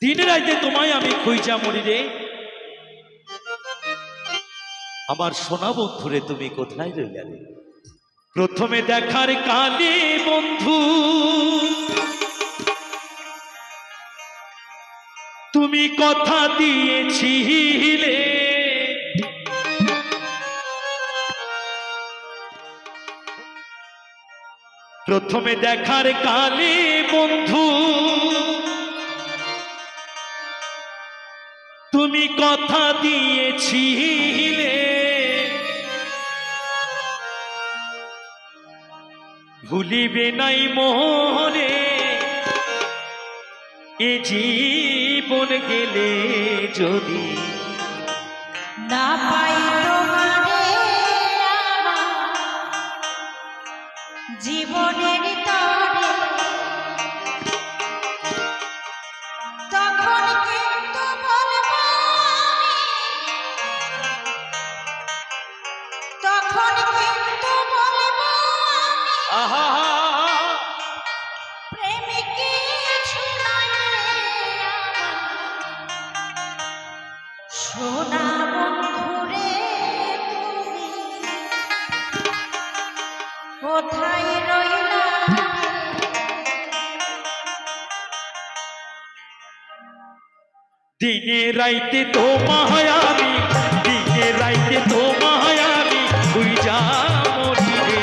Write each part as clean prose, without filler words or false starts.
दिन राइते तुम्हाय आमी खुঁজা मरि रे आमार सोना बंधुरे तुमी कोथाय रइला रे प्रथमे देखार काले बंधु तुमी कथा दिएছিলে प्रथमे देखार काले बंधु तुमी कथा दिएছিলে भूलिबे नाई मोरे ए जीवन गेले जदि ना पाई तोमारे जीवनेर तरे तखन किन्तु बोलबो तखन किन्तु बोलबो आहा प्रेमिके छुनाइले सोना बंधुरे तुमी कोथाय रइला दिने राइते তোমায় আমি दिने राइते তোমায় আমি খুঁজা মরি রে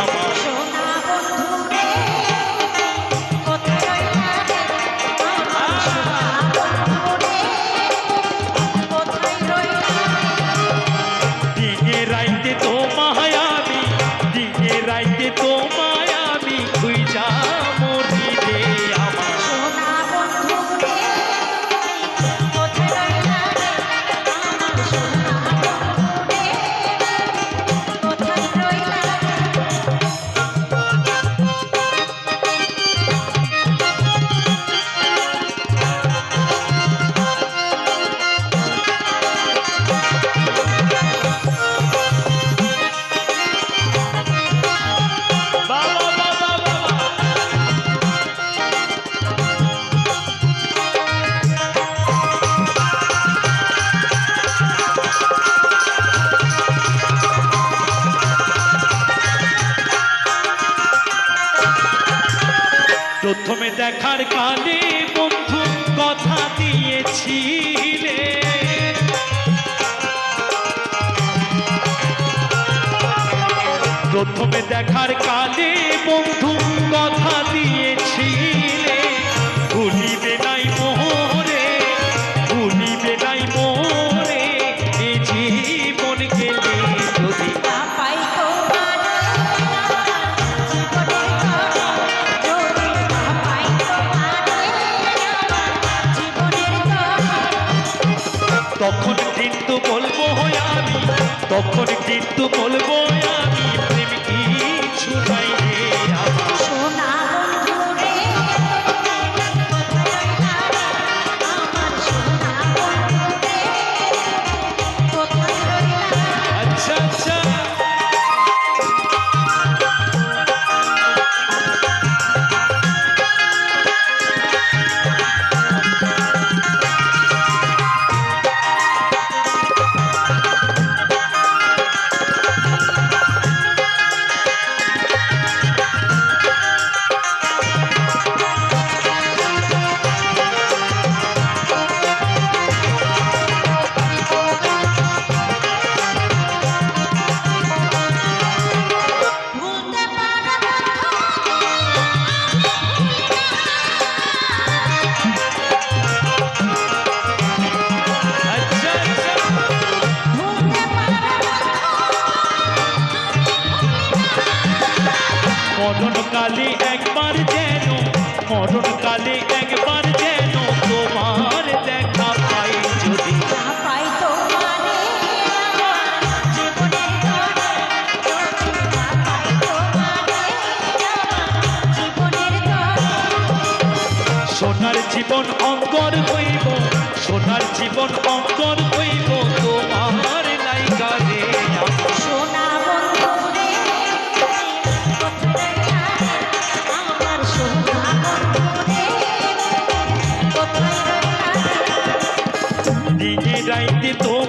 আমার सोना बंधुरे कोथाय रइला আমার सोना बंधुरे कोथाय रइला दिने राइते তোমায় আমি दिने राइते তোমায় আমি খুঁজা মরি রে আমার सोना बंधुरे कोथाय रइला আমার सोना बंधुरे कोथाय रइला বাবা বাবা বাবা প্রথমে দেখার কালে বন্ধু কথা দিয়েছিলে প্রথমে দেখার কালে বন্ধু কথা দিয়েছিলে ভুলিবে নাই মোরে ভুলিবে নাই মোরে এ জীবন গেলে যদি না পাই তোমারে জীবনের তরে যদি না পাই তোমারে জীবনের তরে তখন কিন্তু বলবো আমি তখন কিন্তু বলবো আমি প্রেম কিছু নাই রে আমার সোনা বন্ধুরে কোথায় রইলা আমার সোনা বন্ধুরে কোথায় রইলা আচ্ছা আচ্ছা ভুলতে পারবো আচ্ছা আচ্ছা ভুলতে পারবো মরণকালে একবার যেন মরণকালে একবার যেন তোমার দেখা পাই যদি না পাই তোমারে জীবনের তরে যদি না পাই তোমারে জীবনের তরে সোনার জীবন অঙ্গর হইব সোনার জীবন অঙ্গর হইব তোমার নায়িকা রে আমার সোনা বন্ধুরে কোথায় রইলা আমার সোনা বন্ধুরে কোথায় রইলা গাইতে তো